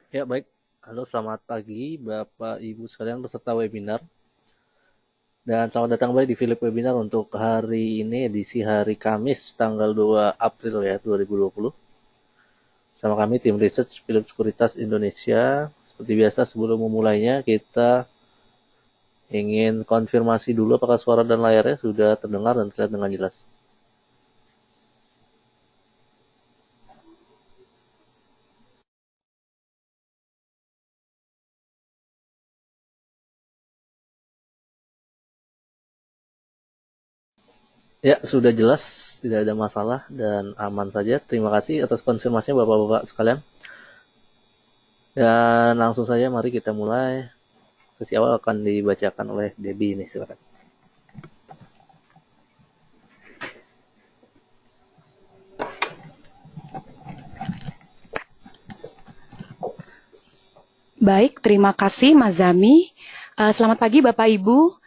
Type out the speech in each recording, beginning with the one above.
Ya, baik. Halo, selamat pagi Bapak Ibu sekalian peserta webinar. Dan selamat datang kembali di Philip Webinar untuk hari ini, edisi hari Kamis, tanggal 2 April ya, 2020. Sama kami, tim research Philip Sekuritas Indonesia. Seperti biasa, sebelum memulainya, kita ingin konfirmasi dulu apakah suara dan layarnya sudah terdengar dan terlihat dengan jelas. Ya, sudah jelas, tidak ada masalah dan aman saja. Terima kasih atas konfirmasinya Bapak-Bapak sekalian. Dan langsung saja mari kita mulai. Sesi awal akan dibacakan oleh Debbie ini, silakan. Baik, terima kasih Mas Zami. Selamat pagi Bapak Ibu.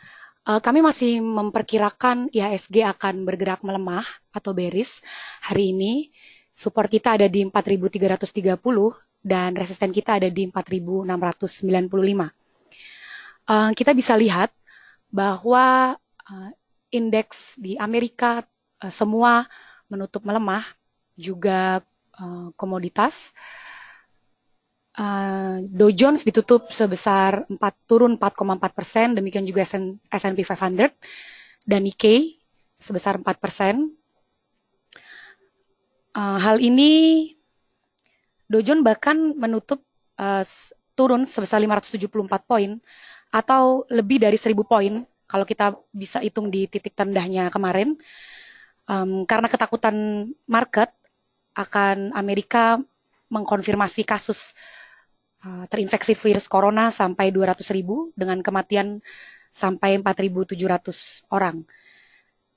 Kami masih memperkirakan IHSG akan bergerak melemah atau bearish hari ini. Support kita ada di 4.330 dan resisten kita ada di 4.695. Kita bisa lihat bahwa indeks di Amerika semua menutup melemah, juga komoditas. Dow Jones ditutup sebesar turun 4,4%, demikian juga S&P 500 dan Nikkei sebesar 4%. Hal ini Dow Jones bahkan menutup turun sebesar 574 poin atau lebih dari 1.000 poin kalau kita bisa hitung di titik terendahnya kemarin, karena ketakutan market akan Amerika mengkonfirmasi kasus terinfeksi virus corona sampai 200.000 dengan kematian sampai 4.700 orang.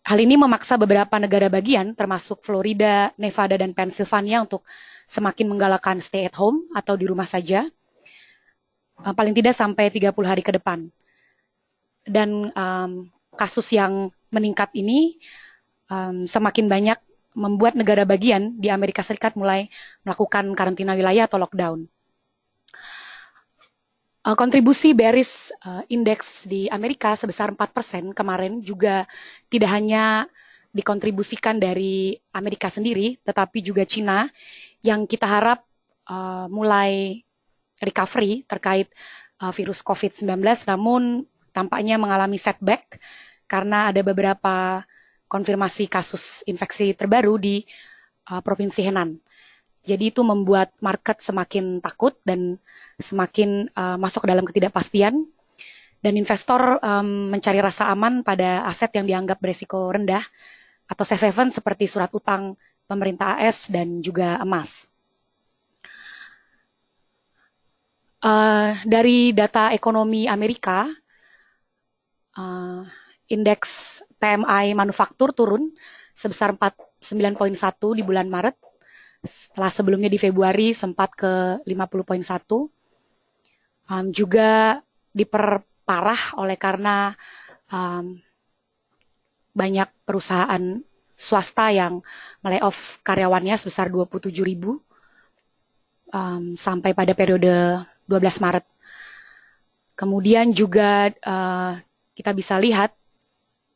Hal ini memaksa beberapa negara bagian termasuk Florida, Nevada, dan Pennsylvania untuk semakin menggalakkan stay at home atau di rumah saja, paling tidak sampai 30 hari ke depan. Dan kasus yang meningkat ini semakin banyak membuat negara bagian di Amerika Serikat mulai melakukan karantina wilayah atau lockdown. Kontribusi bearish indeks di Amerika sebesar 4% kemarin juga tidak hanya dikontribusikan dari Amerika sendiri, tetapi juga Cina yang kita harap mulai recovery terkait virus COVID-19, namun tampaknya mengalami setback karena ada beberapa konfirmasi kasus infeksi terbaru di Provinsi Henan. Jadi itu membuat market semakin takut dan semakin masuk ke dalam ketidakpastian, dan investor mencari rasa aman pada aset yang dianggap berisiko rendah atau safe haven seperti surat utang pemerintah AS dan juga emas. Dari data ekonomi Amerika, indeks PMI manufaktur turun sebesar 49,1 di bulan Maret, setelah sebelumnya di Februari sempat ke 50,1. Juga diperparah oleh karena banyak perusahaan swasta yang melay-off karyawannya sebesar 27.000 sampai pada periode 12 Maret. Kemudian juga kita bisa lihat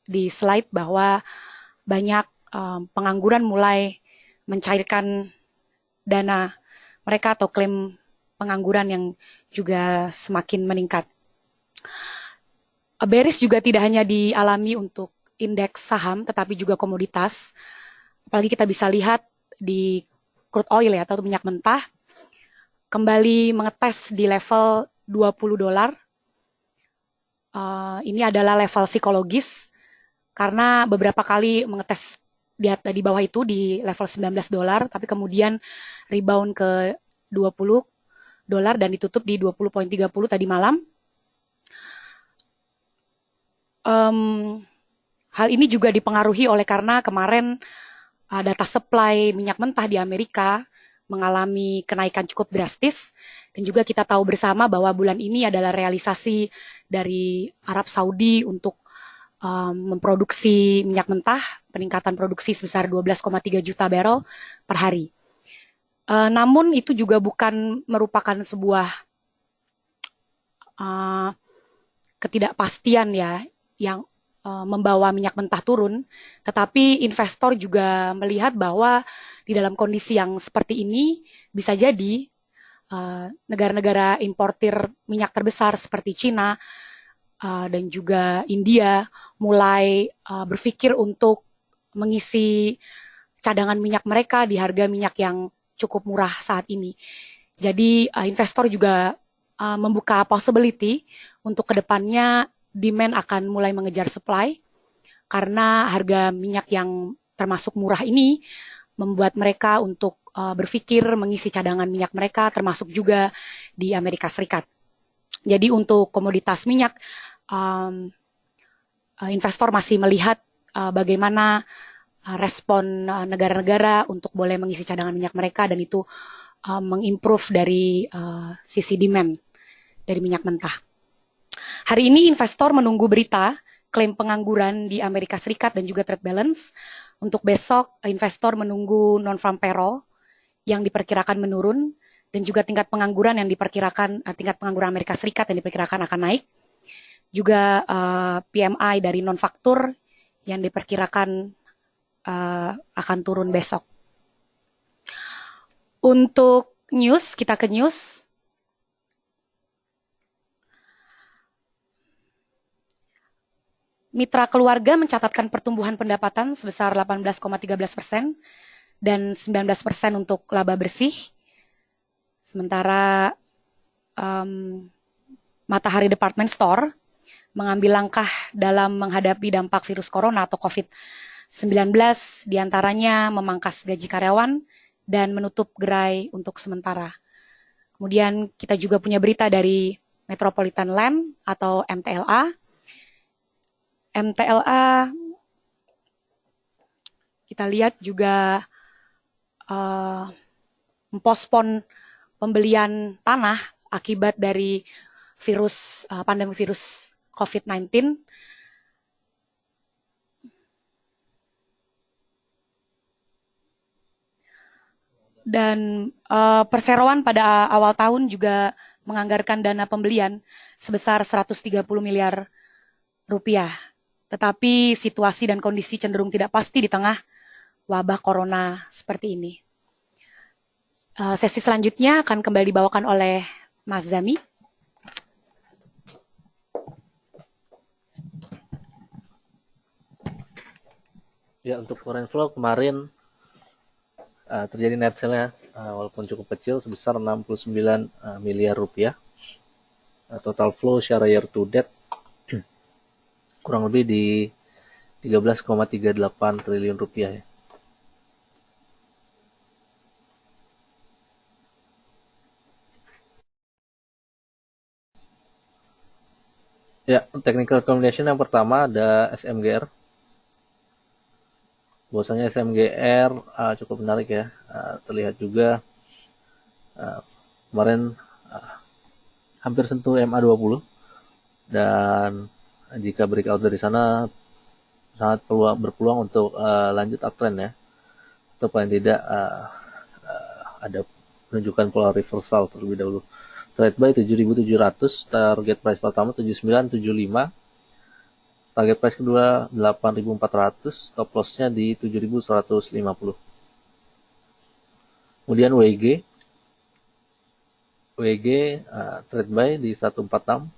di slide bahwa banyak pengangguran mulai mencairkan dana mereka atau klaim pengangguran yang juga semakin meningkat. Bearish juga tidak hanya dialami untuk indeks saham, tetapi juga komoditas. Apalagi kita bisa lihat di crude oil ya, atau minyak mentah, kembali mengetes di level $20. Ini adalah level psikologis, karena beberapa kali mengetes di bawah itu di level $19, tapi kemudian rebound ke $20 dan ditutup di 20,30 tadi malam. Hal ini juga dipengaruhi oleh karena kemarin data supply minyak mentah di Amerika mengalami kenaikan cukup drastis, dan juga kita tahu bersama bahwa bulan ini adalah realisasi dari Arab Saudi untuk memproduksi minyak mentah, peningkatan produksi sebesar 12,3 juta barrel per hari. Namun itu juga bukan merupakan sebuah uh, ketidakpastian ya yang membawa minyak mentah turun, tetapi investor juga melihat bahwa di dalam kondisi yang seperti ini bisa jadi negara-negara importir minyak terbesar seperti Cina dan juga India mulai berpikir untuk mengisi cadangan minyak mereka di harga minyak yang cukup murah saat ini. Jadi investor juga membuka possibility untuk kedepannya demand akan mulai mengejar supply karena harga minyak yang termasuk murah ini membuat mereka untuk berpikir mengisi cadangan minyak mereka termasuk juga di Amerika Serikat. Jadi untuk komoditas minyak investor masih melihat bagaimana respon negara-negara untuk boleh mengisi cadangan minyak mereka dan itu mengimprove dari sisi demand dari minyak mentah. Hari ini investor menunggu berita klaim pengangguran di Amerika Serikat dan juga trade balance. Untuk besok investor menunggu non-farm payroll yang diperkirakan menurun dan juga tingkat pengangguran yang diperkirakan tingkat pengangguran Amerika Serikat yang diperkirakan akan naik. Juga PMI dari non-faktur yang diperkirakan akan turun besok. Untuk news, kita ke news. Mitra keluarga mencatatkan pertumbuhan pendapatan sebesar 18,13% dan 19% untuk laba bersih. Sementara Matahari Department Store mengambil langkah dalam menghadapi dampak virus corona atau COVID-19, diantaranya memangkas gaji karyawan dan menutup gerai untuk sementara. Kemudian kita juga punya berita dari Metropolitan Land atau MTLA. MTLA kita lihat juga mempospon pembelian tanah akibat dari pandemi virus COVID-19. Dan Perseroan pada awal tahun juga menganggarkan dana pembelian sebesar 130 miliar rupiah. Tetapi situasi dan kondisi cenderung tidak pasti di tengah wabah corona seperti ini. Sesi selanjutnya akan kembali dibawakan oleh Mas Zami. Ya, untuk foreign flow kemarin terjadi net sale-nya walaupun cukup kecil sebesar 69 miliar rupiah. Total flow secara year to date kurang lebih di 13,38 triliun rupiah ya. Ya, technical recommendation yang pertama ada SMGR. Bahwasanya SMGR cukup menarik ya. Terlihat juga kemarin hampir sentuh MA20 dan jika breakout dari sana sangat berpeluang untuk lanjut uptrend ya, atau paling tidak ada penunjukan pola reversal terlebih dahulu. Trade buy 7.700, target price pertama 7975, target price kedua 8.400, stop lossnya di 7.150. Kemudian WG trade buy di 146,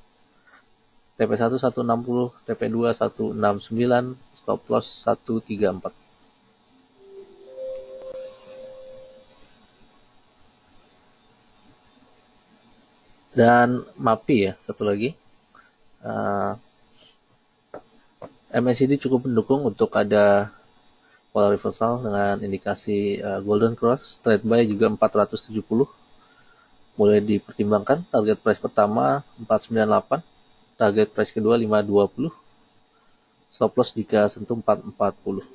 TP1 160, TP2 169, stop loss 134. Dan MAPI ya, satu lagi. MACD cukup mendukung untuk ada pola reversal dengan indikasi golden cross. Trade buy juga 470. Boleh dipertimbangkan. Target price pertama 498. Target price kedua 520. Stop loss jika sentuh 440.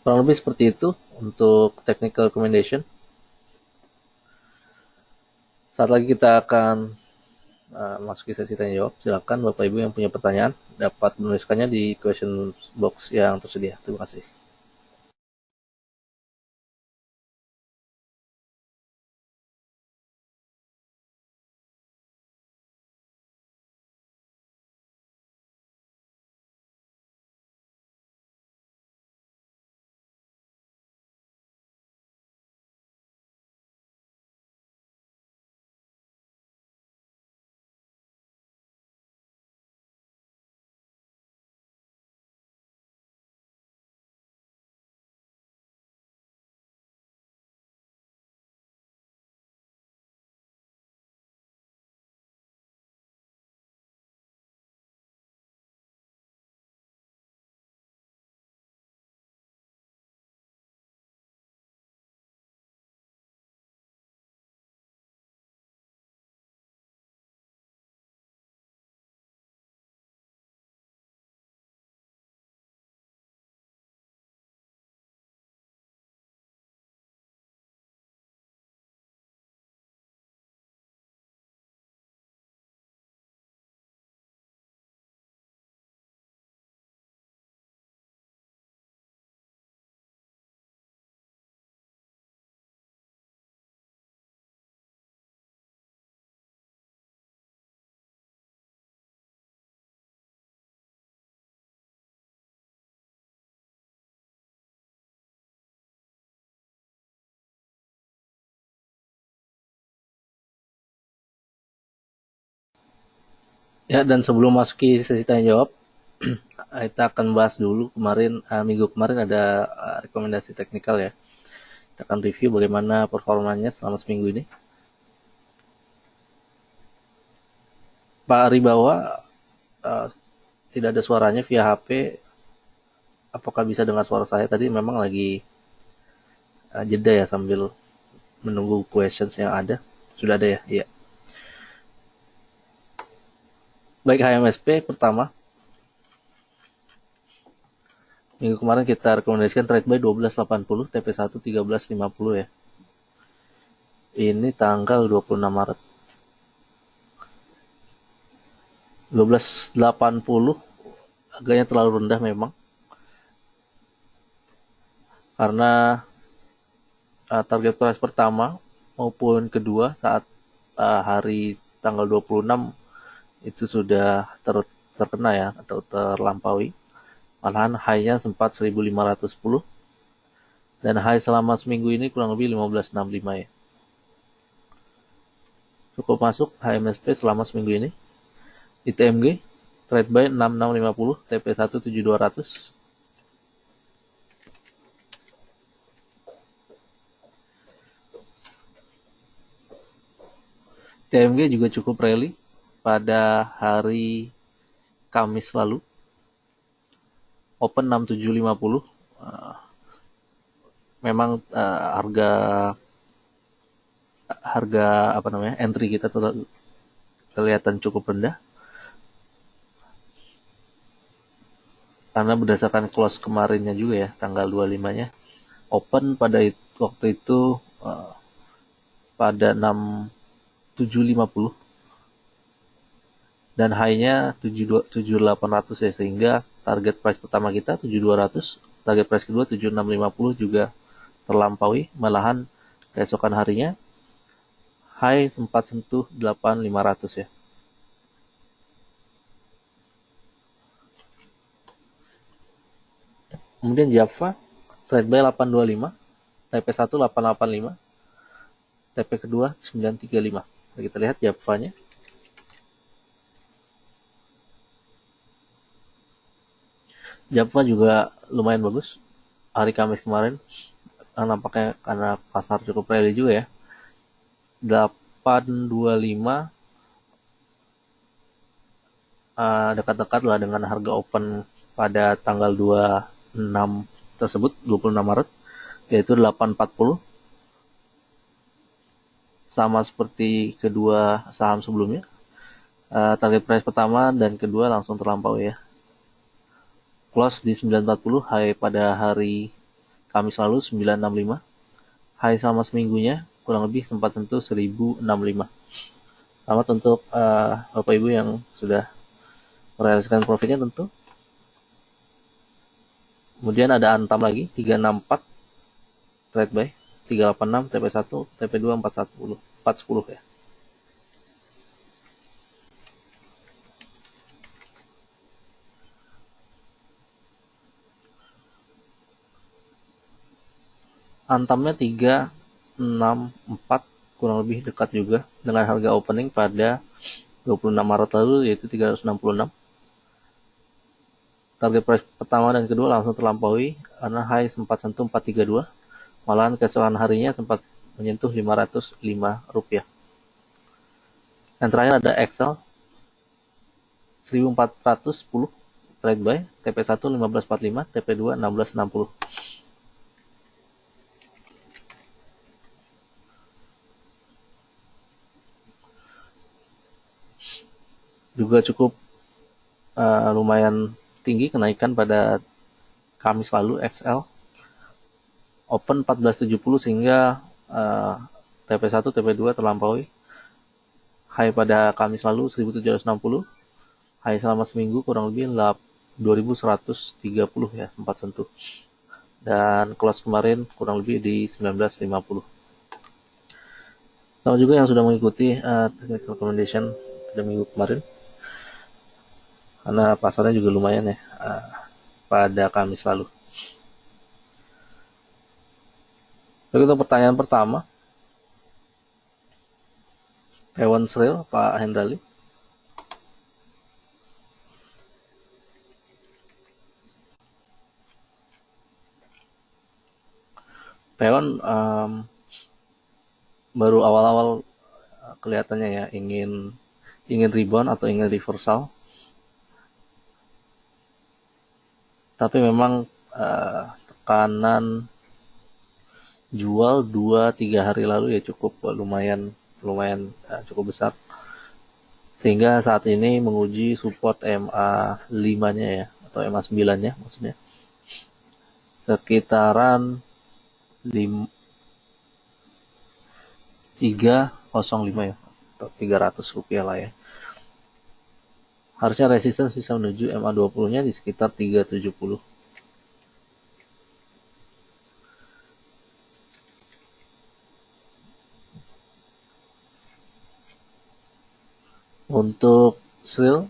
Kurang lebih seperti itu untuk technical recommendation. Saat lagi kita akan masuki sesi tanya jawab. Silakan Bapak Ibu yang punya pertanyaan dapat menuliskannya di question box yang tersedia. Terima kasih. Ya, dan sebelum masuk ke sesi tanya jawab, kita akan bahas dulu minggu kemarin ada rekomendasi teknikal ya. Kita akan review bagaimana performanya selama seminggu ini. Pak Ribawa uh, tidak ada suaranya via HP. Apakah bisa dengar suara saya? Tadi memang lagi jeda ya sambil menunggu questions yang ada. Sudah ada ya? Iya. Baik, HMSP pertama. Minggu kemarin kita rekomendasikan trade buy 12.80, TP1 13.50 ya. Ini tanggal 26 Maret. 12.80 harganya terlalu rendah memang. Karena target price pertama maupun kedua saat hari tanggal 26 itu sudah terkena ya atau terlampaui. Malahan high-nya sempat 1510 dan high selama seminggu ini kurang lebih 1565 ya. Cukup masuk HMSP selama seminggu ini. ITMG trade buy 6650, TP1 7200. TMG juga cukup rally pada hari Kamis lalu. Open 6750. Memang harga entry kita kelihatan cukup rendah karena berdasarkan close kemarinnya juga ya, tanggal 25-nya open pada waktu itu pada 6750 dan high-nya 7800 ya, sehingga target price pertama kita 7200, target price kedua 7650 juga terlampaui. Malahan keesokan harinya high sempat sentuh 8500 ya. Kemudian Java trade buy 825, TP1 885, TP kedua 935. Nah, kita lihat Java-nya. Java juga lumayan bagus. Hari Kamis kemarin nampaknya karena pasar cukup rally juga ya. 825 dekat-dekat lah dengan harga open pada tanggal 26 tersebut, 26 Maret, yaitu 840. Sama seperti kedua saham sebelumnya. Target price pertama dan kedua langsung terlampaui ya. Close di 940, high pada hari Kamis lalu 965. High sama seminggunya kurang lebih sempat sentuh 1065. Selamat untuk Bapak Ibu yang sudah merealisasikan profitnya tentu. Kemudian ada Antam lagi 364 trade buy, 386 TP1, TP2 410 ya. Antamnya 364 kurang lebih dekat juga dengan harga opening pada 26 Maret lalu yaitu 366. Target price pertama dan kedua langsung terlampaui karena high sempat sentuh 432. Malahan keesokan harinya sempat menyentuh 505 rupiah. Yang terakhir ada Excel 1410 trade buy, TP1 1545, TP2 1660. Juga cukup lumayan tinggi kenaikan pada Kamis lalu. XL open 1470 sehingga TP1 TP2 terlampaui. High pada Kamis lalu 1760, high selama seminggu kurang lebih 2130 ya, sempat sentuh, dan close kemarin kurang lebih di 1950. Sama juga yang sudah mengikuti technical recommendation pada minggu kemarin, karena pasarnya juga lumayan ya pada Kamis lalu. Lalu untuk pertanyaan pertama, Hewan Sril, Pak Hendrali. Peon baru awal-awal kelihatannya ya ingin rebound atau ingin reversal, tapi memang tekanan jual 2-3 hari lalu ya cukup lumayan lumayan cukup besar, sehingga saat ini menguji support MA5-nya ya, atau MA9-nya maksudnya, sekitaran 305 ya, atau 300 rupiah lah ya. Harusnya resistance bisa menuju MA20-nya di sekitar 370. Untuk Sril,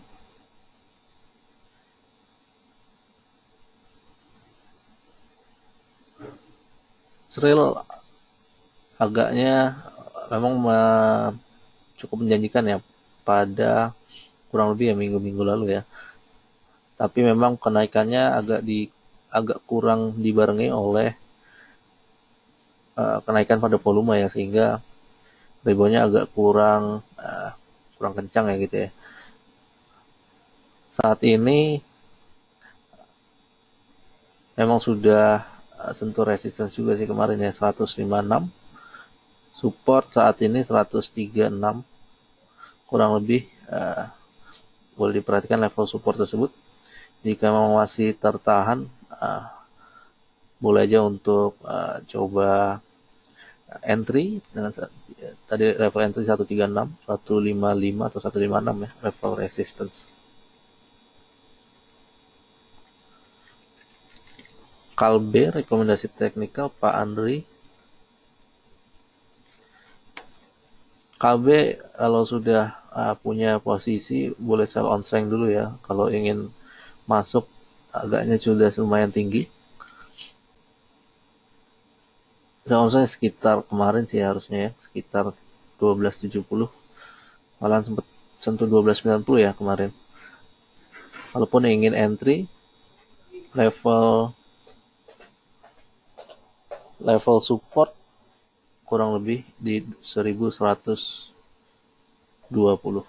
agaknya memang cukup menjanjikan ya pada kurang lebih ya minggu-minggu lalu ya. Tapi memang kenaikannya agak kurang dibarengi oleh kenaikan pada volume ya, sehingga reboundnya agak kurang kencang ya gitu ya. Saat ini memang sudah sentuh resistance juga sih kemarin ya, 156. Support saat ini 136. Kurang lebih boleh diperhatikan level support tersebut. Jika memang masih tertahan, boleh aja untuk coba entry dengan tadi level entry 136, 155 atau 156 ya, level resistance. Kalbe, rekomendasi teknikal Pak Andri. KB kalau sudah punya posisi boleh sell on strength dulu ya. Kalau ingin masuk agaknya sudah lumayan tinggi. Sell on strength sekitar kemarin sih harusnya ya, sekitar 1270. Malah sempat sentuh 1290 ya kemarin. Walaupun ingin entry, level support kurang lebih di 1120.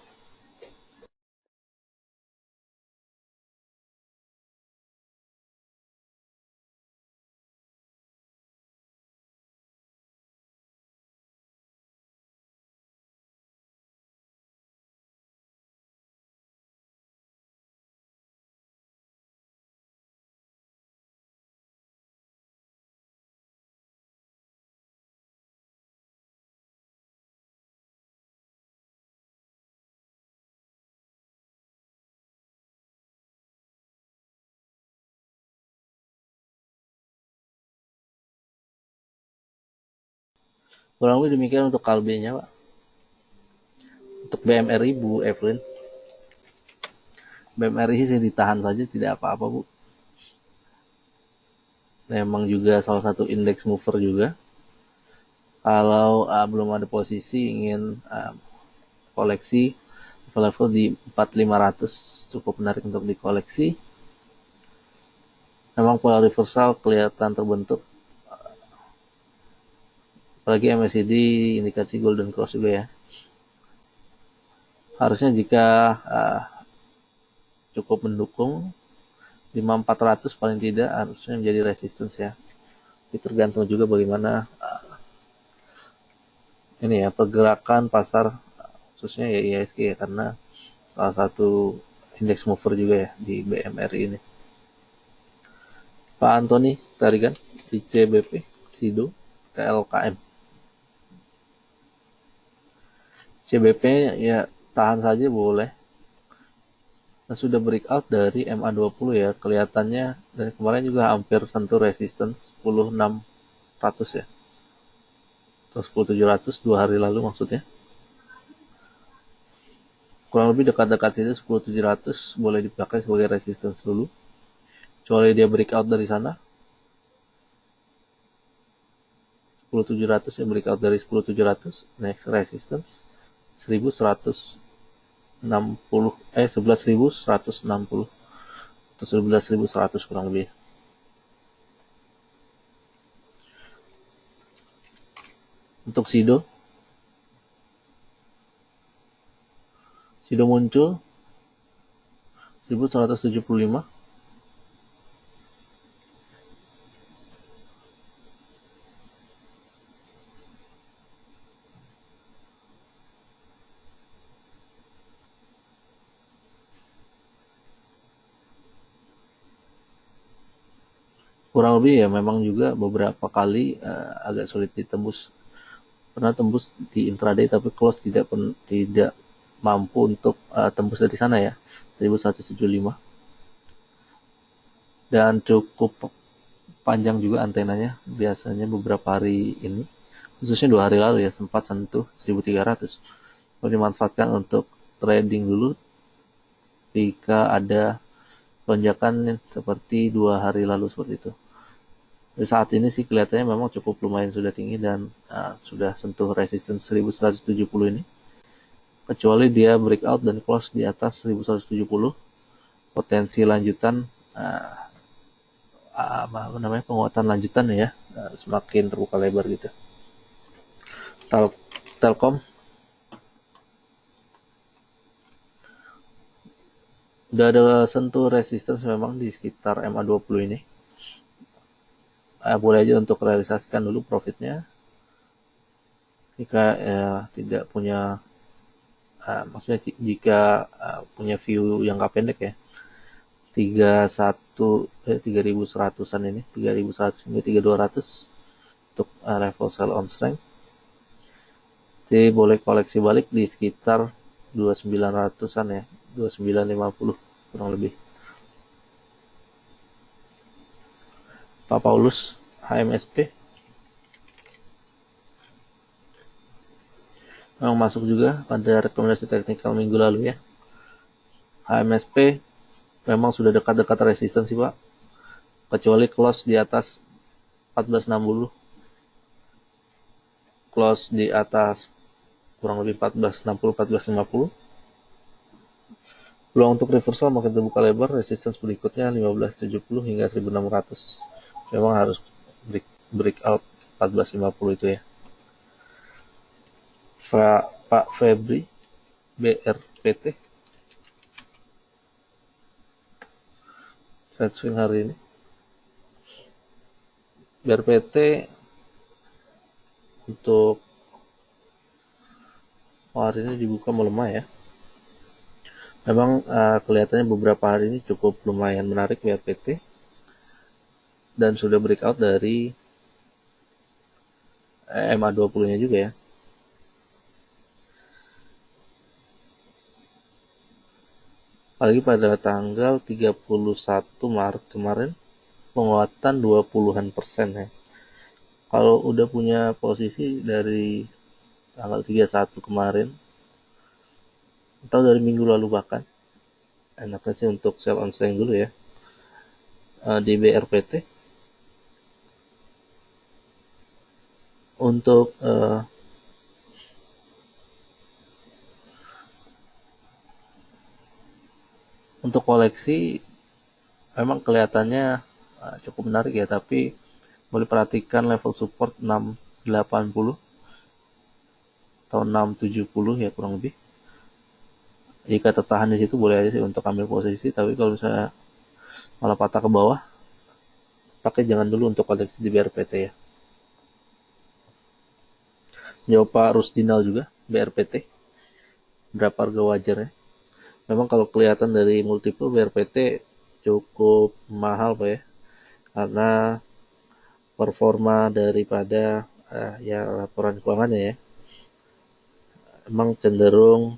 Kurang lebih demikian untuk kalbenya Pak. Untuk BMRI Bu Evelyn, BMRI sih ditahan saja, tidak apa-apa Bu. Memang juga salah satu index mover juga. Kalau belum ada posisi ingin koleksi, level-level di 4500 cukup menarik untuk dikoleksi. Memang pola reversal kelihatan terbentuk, apalagi MACD indikasi golden cross juga ya. Harusnya jika cukup mendukung 5400 paling tidak harusnya menjadi resistance ya. Itu tergantung juga bagaimana ini ya pergerakan pasar, khususnya ya IHSG ya, karena salah satu index mover juga ya di BMRI ini. Pak Antoni Tarigan di CBP, SIDO, TLKM. CBP ya tahan saja boleh. Nah, sudah breakout dari MA20 ya, kelihatannya dari kemarin juga hampir sentuh resistance 10600 ya. Atau 10700 2 hari lalu maksudnya. Kurang lebih dekat-dekat sini 10700 boleh dipakai sebagai resistance dulu. Kecuali dia breakout dari sana. 10700 ya, breakout dari 10700, next resistance 1160 11.160 atau 11.100 kurang lebih. Untuk Sido muncul 1175. Kurang lebih ya, memang juga beberapa kali agak sulit ditembus. Pernah tembus di intraday tapi close tidak mampu untuk tembus dari sana ya, 1175. Dan cukup panjang juga antenanya, biasanya beberapa hari ini, khususnya 2 hari lalu ya, sempat sentuh 1300. Kalau dimanfaatkan untuk trading dulu jika ada lonjakan seperti 2 hari lalu seperti itu. Di saat ini sih kelihatannya memang cukup lumayan sudah tinggi dan sudah sentuh resistance 1170 ini. Kecuali dia breakout dan close di atas 1170, potensi lanjutan penguatan lanjutan ya, semakin terbuka lebar gitu. Telkom udah ada sentuh resistance memang di sekitar MA20 ini. Boleh aja untuk realisasikan dulu profitnya jika tidak punya maksudnya jika punya view yang jangka pendek ya. 3100-an ini, 3100 hingga 3200 untuk level sell on strength. Jadi boleh koleksi balik di sekitar 2900-an ya, 2950 kurang lebih. Pak Paulus HMSP memang masuk juga pada rekomendasi teknikal minggu lalu ya. HMSP memang sudah dekat-dekat resisten sih Pak, kecuali close di atas 1460, close di atas kurang lebih 1460-1450. Peluang untuk reversal makin terbuka lebar, resistance berikutnya 1570 hingga 1600. Memang harus breakout 1450 itu ya. Pak Febri BRPT trade swing hari ini. BRPT untuk hari ini dibuka melemah ya. Memang kelihatannya beberapa hari ini cukup lumayan menarik BRPT dan sudah breakout dari MA20-nya juga ya. Apalagi pada tanggal 31 Maret kemarin penguatan 20-an% ya. Kalau udah punya posisi dari tanggal 31 kemarin atau dari minggu lalu bahkan, enaknya sih untuk sell on strength dulu ya di BRPT. Untuk koleksi memang kelihatannya cukup menarik ya, tapi boleh perhatikan level support 680 atau 670 ya kurang lebih. Jika tertahan di situ boleh aja sih untuk ambil posisi, tapi kalau misalnya malah patah ke bawah, pakai jangan dulu untuk koleksi di BRPT ya. Jawab Pak Rusdinal juga, BRPT. Berapa harga wajarnya? Memang kalau kelihatan dari multiple BRPT cukup mahal Pak ya. Karena performa daripada ya laporan keuangannya ya. Emang cenderung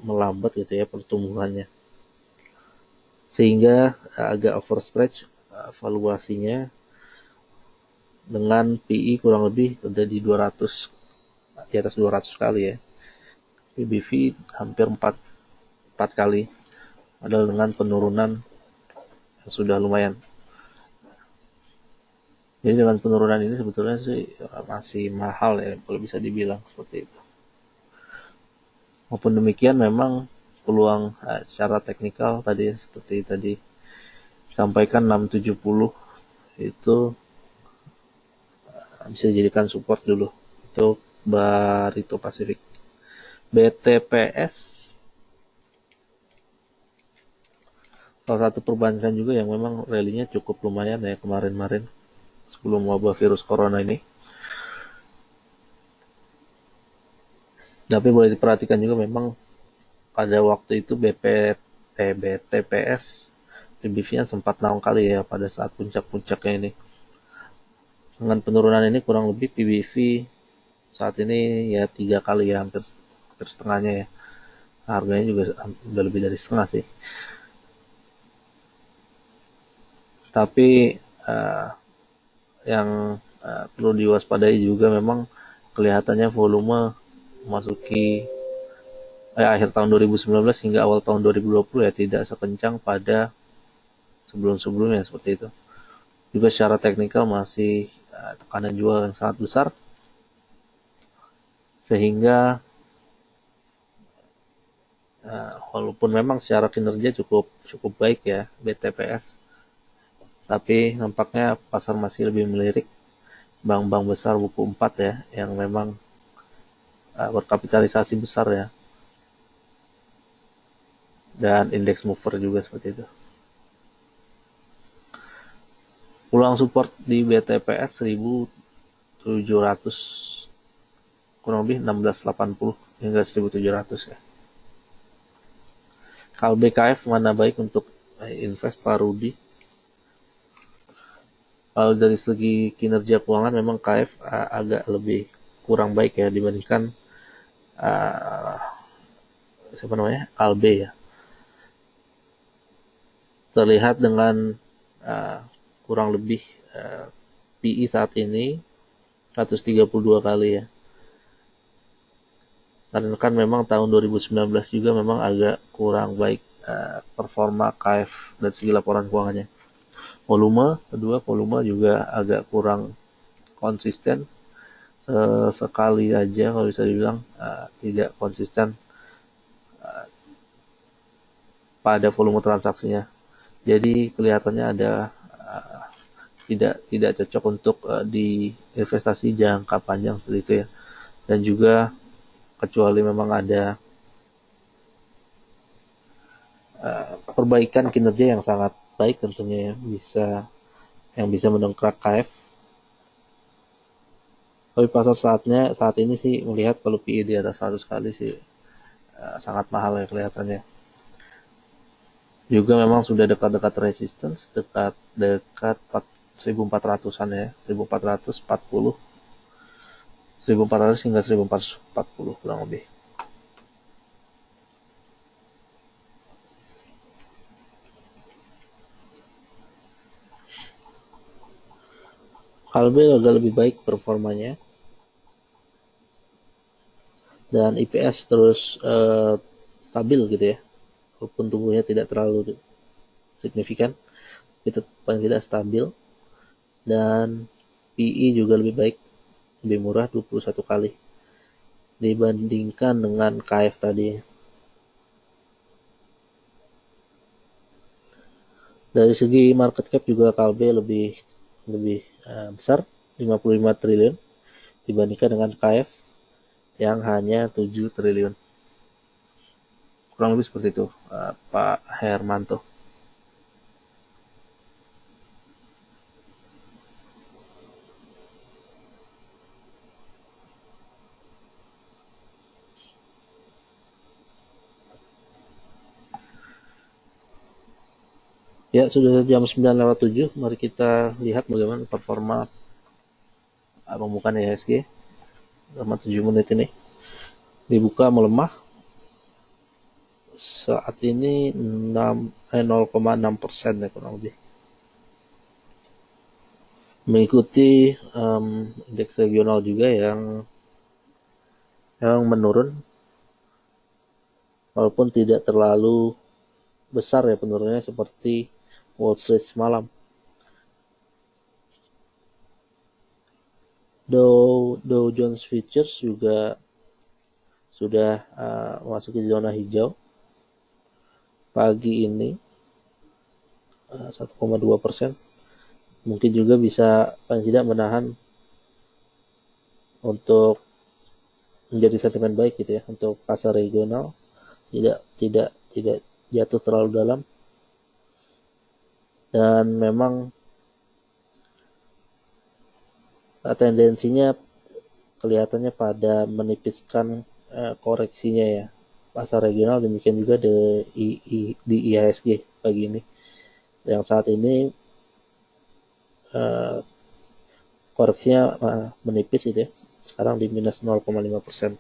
melambat gitu ya pertumbuhannya. Sehingga agak overstretch valuasinya dengan PI kurang lebih udah di 200, di atas 200 kali ya. PBV hampir 4 kali. Padahal dengan penurunan yang sudah lumayan. Jadi dengan penurunan ini sebetulnya sih masih mahal ya kalau bisa dibilang seperti itu. Maupun demikian memang peluang secara teknikal tadi seperti tadi sampaikan 670 itu bisa dijadikan support dulu untuk Barito Pacific. BTPS salah satu perbankan juga yang memang rally-nya cukup lumayan ya kemarin-kemarin sebelum wabah virus corona ini. Tapi boleh diperhatikan juga memang pada waktu itu BTPS PBV-nya sempat naik kali ya pada saat puncak-puncaknya ini. Dengan penurunan ini kurang lebih PBV saat ini ya 3 kali ya, hampir setengahnya ya. Harganya juga udah lebih dari setengah sih. Tapi yang perlu diwaspadai juga memang kelihatannya volume memasuki akhir tahun 2019 hingga awal tahun 2020 ya tidak sekencang pada sebelum-sebelumnya seperti itu. Juga secara teknikal masih tekanan jual yang sangat besar sehingga walaupun memang secara kinerja cukup baik ya BTPS, tapi nampaknya pasar masih lebih melirik bank-bank besar buku 4 ya yang memang berkapitalisasi besar ya, dan index mover juga seperti itu. Ulang support di BTPS 1700 kurang lebih 1680 hingga 1700 ya. Kalau BKF mana baik untuk invest Pak Rudi? Kalau dari segi kinerja keuangan memang KF agak lebih kurang baik ya dibandingkan siapa namanya Kalbe ya. Terlihat dengan kurang lebih PI saat ini 132 kali ya. Karena kan memang tahun 2019 juga memang agak kurang baik performa KF dari segi laporan keuangannya. Volume juga agak kurang konsisten. Sekali aja kalau bisa dibilang tidak konsisten pada volume transaksinya. Jadi kelihatannya ada tidak cocok untuk di investasi jangka panjang seperti itu ya. Dan juga kecuali memang ada perbaikan kinerja yang sangat baik tentunya ya, bisa mendongkrak KF. Tapi pasar saat ini sih melihat kalau PE di atas 100 kali sih sangat mahal ya kelihatannya. Juga memang sudah dekat-dekat resistance, dekat 1400-an ya, 1440, 1400 hingga 1440 kurang lebih. Kalbe agak lebih baik performanya, dan IPS terus stabil gitu ya, walaupun tumbuhnya tidak terlalu signifikan, itu paling tidak stabil. Dan PE juga lebih baik, lebih murah 21 kali dibandingkan dengan KF tadi. Dari segi market cap juga Kalbe lebih besar 55 triliun dibandingkan dengan KF yang hanya 7 triliun. Kurang lebih seperti itu Pak Hermanto. Ya, sudah jam 9:07. Mari kita lihat bagaimana performa pembukaan IHSG selama 7 menit ini. Dibuka melemah. Saat ini 0,6% ya kurang lebih. Mengikuti indeks regional juga yang menurun, walaupun tidak terlalu besar ya penurunannya seperti Wall Street semalam. Dow Jones Futures juga sudah masuk ke zona hijau pagi ini 1,2%. Mungkin juga bisa paling tidak menahan untuk menjadi sentimen baik gitu ya untuk pasar regional, tidak jatuh terlalu dalam, dan memang tendensinya kelihatannya pada menipiskan koreksinya ya pasar regional, demikian juga di IHSG pagi ini yang saat ini uh, koreksinya menipis itu ya, sekarang di minus 0,5%.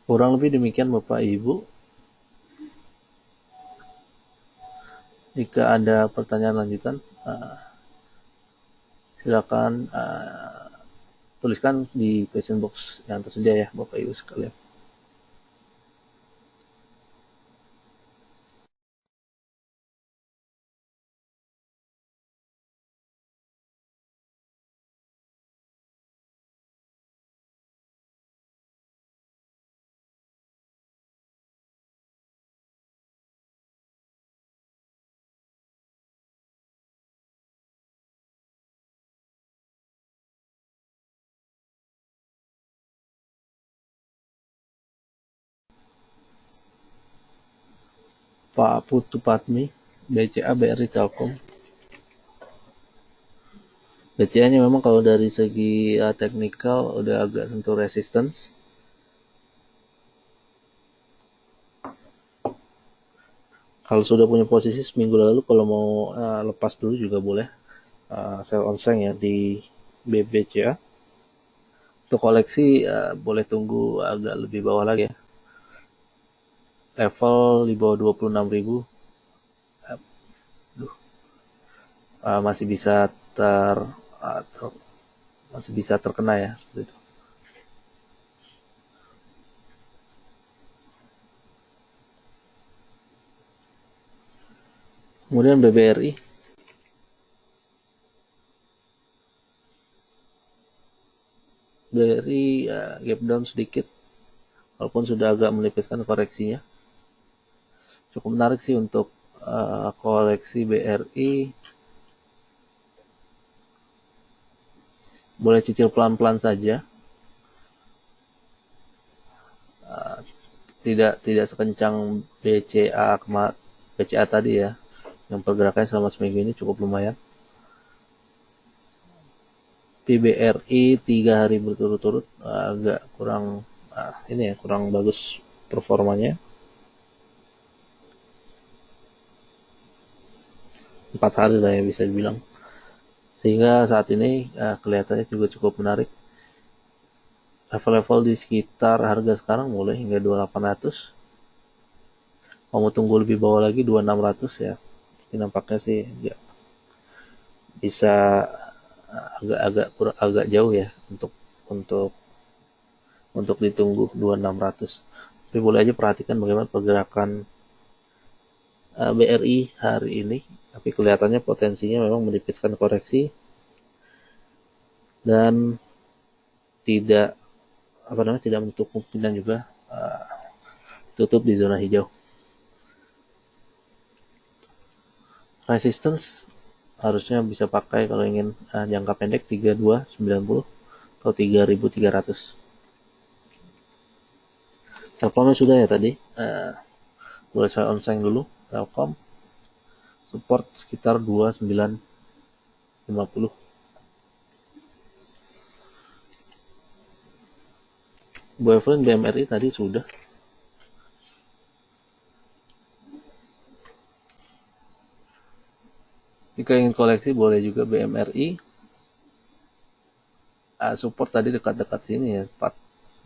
Kurang lebih demikian Bapak Ibu. Jika ada pertanyaan lanjutan, silakan tuliskan di question box yang tersedia ya Bapak Ibu sekalian. Pak Putu Patmi, BCA BRI Telkom. BCA-nya memang kalau dari segi teknikal udah agak sentuh resistance. Kalau sudah punya posisi seminggu lalu, kalau mau lepas dulu juga boleh. Sell on seng ya di BBCA. Untuk koleksi boleh tunggu agak lebih bawah lagi ya. Level di bawah 26.000 masih bisa masih bisa terkena ya seperti itu. Kemudian BBRI, gap down sedikit, walaupun sudah agak menipiskan koreksinya. Cukup menarik sih untuk koleksi BRI. Boleh cicil pelan-pelan saja. Tidak sekencang BCA tadi ya, yang pergerakannya selama seminggu ini cukup lumayan. PBRI 3 hari berturut-turut agak kurang bagus performanya. 4 hari lah ya bisa dibilang. Sehingga saat ini kelihatannya juga cukup menarik. Level-level di sekitar harga sekarang mulai hingga 2800. Mau tunggu lebih bawah lagi 2600 ya. Ini nampaknya sih ya, bisa agak jauh ya untuk untuk ditunggu 2600. Tapi boleh aja perhatikan bagaimana pergerakan BRI hari ini. Tapi kelihatannya potensinya memang menipiskan koreksi dan tidak tidak menutup kemungkinan juga tutup di zona hijau. Resistance harusnya bisa pakai kalau ingin jangka pendek 3290 atau 3300. Telkomnya sudah ya tadi. Boleh saya onseng dulu. Telkom support sekitar 2950. Bu Evelyn BMRI tadi sudah. Jika ingin koleksi boleh juga BMRI. Support tadi dekat-dekat sini ya,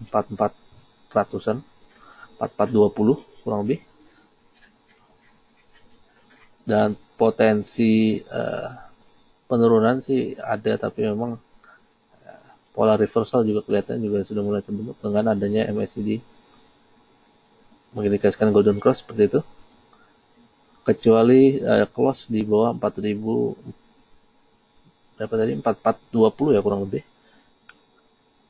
4400-an, 4420 kurang lebih. Dan potensi penurunan sih ada, tapi memang pola reversal juga kelihatan juga sudah mulai terbentuk dengan adanya MACD mengindikasikan golden cross seperti itu. Kecuali close di bawah 4000 berapa tadi 4420 ya kurang lebih.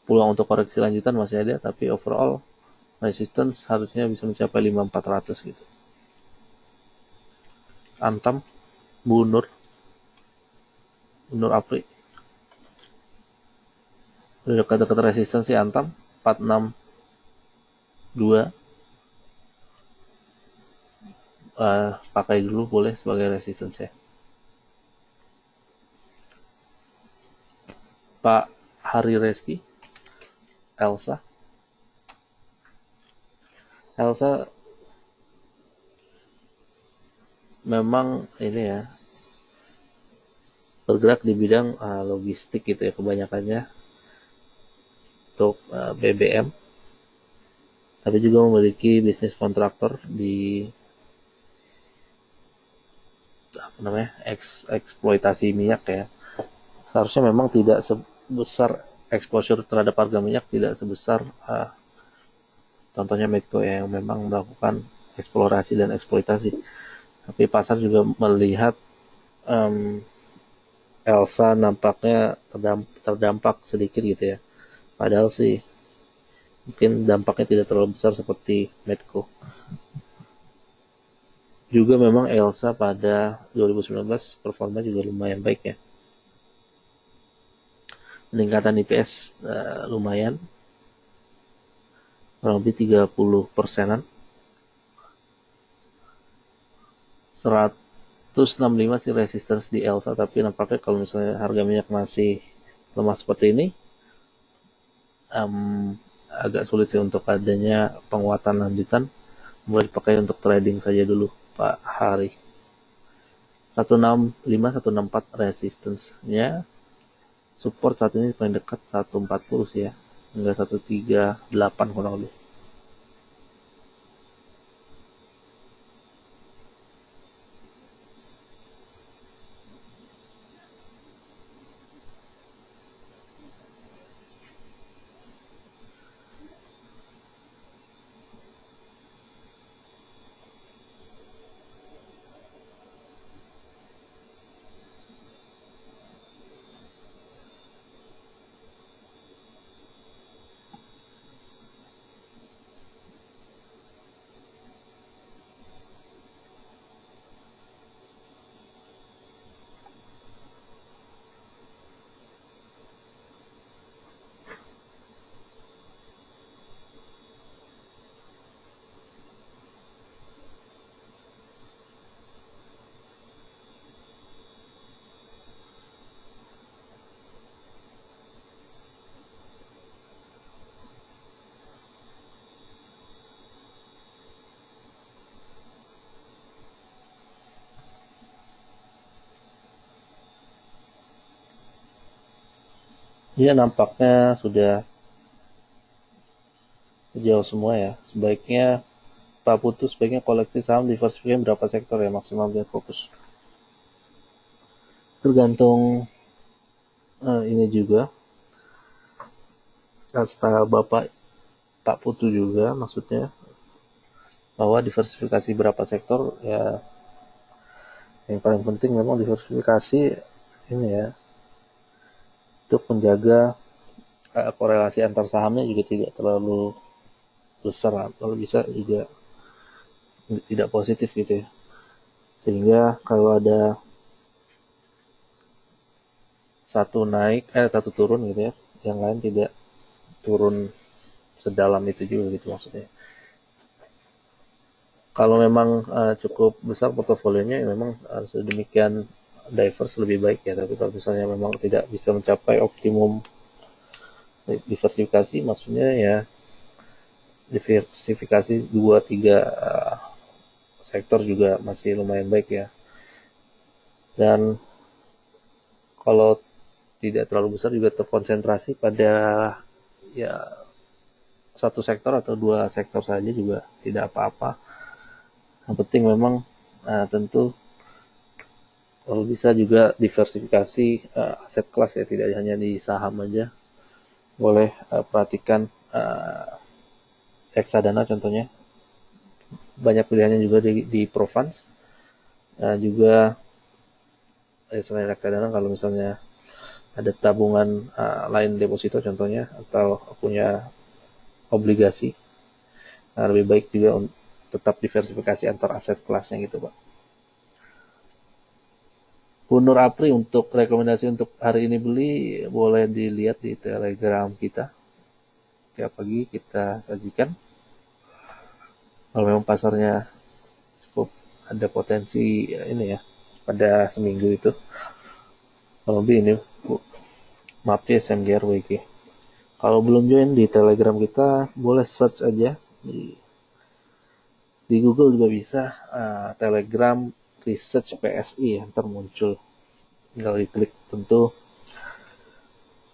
Peluang untuk koreksi lanjutan masih ada, tapi overall resistance harusnya bisa mencapai 5400 gitu. Antam, Bunur Apri udah dekat-dekat resistance sih. Antam 462 pakai dulu boleh sebagai resistance ya. Pak Hari Reski, Elsa memang ini ya, bergerak di bidang logistik gitu ya kebanyakannya untuk BBM, tapi juga memiliki bisnis kontraktor di apa namanya, eksploitasi minyak ya. Seharusnya memang tidak sebesar exposure terhadap harga minyak, tidak sebesar contohnya Medco yang memang melakukan eksplorasi dan eksploitasi. Tapi pasar juga melihat um, Elsa nampaknya terdampak sedikit gitu ya. Padahal sih mungkin dampaknya tidak terlalu besar seperti Medco. Juga memang Elsa pada 2019 performa juga lumayan baik ya. Peningkatan IPS lumayan, kurang lebih 30%-an. 165 sih resistance di Elsa, tapi nampaknya kalau misalnya harga minyak masih lemah seperti ini, agak sulit sih untuk adanya penguatan lanjutan. Mulai dipakai untuk trading saja dulu Pak Hari. 165, 164 resistance-nya. Support saat ini paling dekat 140 sih ya, hingga 138 kurang lebih. Dia nampaknya sudah jauh semua ya. Sebaiknya Pak Putu sebaiknya koleksi saham diversifikasi berapa sektor ya, maksimal biar fokus. Tergantung ini juga style Bapak Pak Putu juga, maksudnya bahwa diversifikasi berapa sektor ya. Yang paling penting memang diversifikasi ini ya, untuk menjaga korelasi antar sahamnya juga tidak terlalu besar, kalau bisa juga tidak positif gitu ya, sehingga kalau ada satu turun gitu ya, yang lain tidak turun sedalam itu juga gitu maksudnya. Kalau memang cukup besar portofolionya ya memang harus demikian diverse lebih baik ya, tapi kalau misalnya memang tidak bisa mencapai optimum diversifikasi, maksudnya ya diversifikasi 2-3 sektor juga masih lumayan baik ya. Dan kalau tidak terlalu besar juga terkonsentrasi pada ya satu sektor atau dua sektor saja juga tidak apa-apa. Yang penting memang tentu kalau bisa juga diversifikasi aset kelas ya, tidak hanya di saham aja. Boleh perhatikan reksadana contohnya, banyak pilihannya juga di Provence. Juga selain reksadana, kalau misalnya ada tabungan lain deposito contohnya, atau punya obligasi, Nah, lebih baik juga tetap diversifikasi antar aset kelasnya gitu Pak. Bu Nur Apri, untuk rekomendasi untuk hari ini beli boleh dilihat di Telegram kita. Tiap pagi kita sajikan. Kalau memang pasarnya cukup ada potensi ini ya pada seminggu itu. Kalau lebih ini Bu, MAPI SMGRWG. Kalau belum join di Telegram kita, boleh search aja di Google juga bisa, Telegram Research PSI ya, ntar muncul. Tinggal diklik tentu.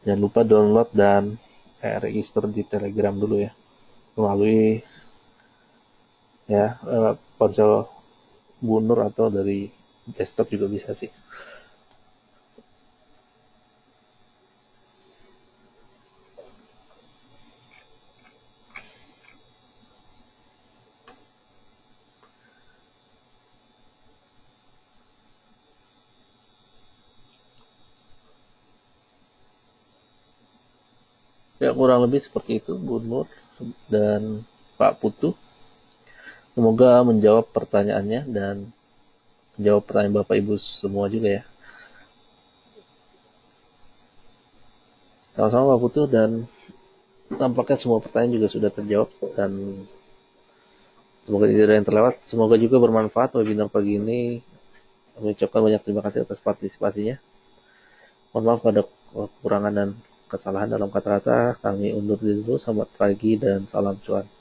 Jangan lupa download dan register di Telegram dulu ya, melalui ya ponsel Bunur atau dari desktop juga bisa sih. Ya kurang lebih seperti itu Bunur dan Pak Putu. Semoga menjawab pertanyaannya dan menjawab pertanyaan Bapak Ibu semua juga ya. Sama-sama Pak Putu, dan tampaknya semua pertanyaan juga sudah terjawab dan semoga tidak ada yang terlewat. Semoga juga bermanfaat webinar pagi ini. Kami ucapkan banyak terima kasih atas partisipasinya. Mohon maaf pada kekurangan dan kesalahan dalam kata-kata. Kami undur diri dulu. Selamat pagi dan salam cuan.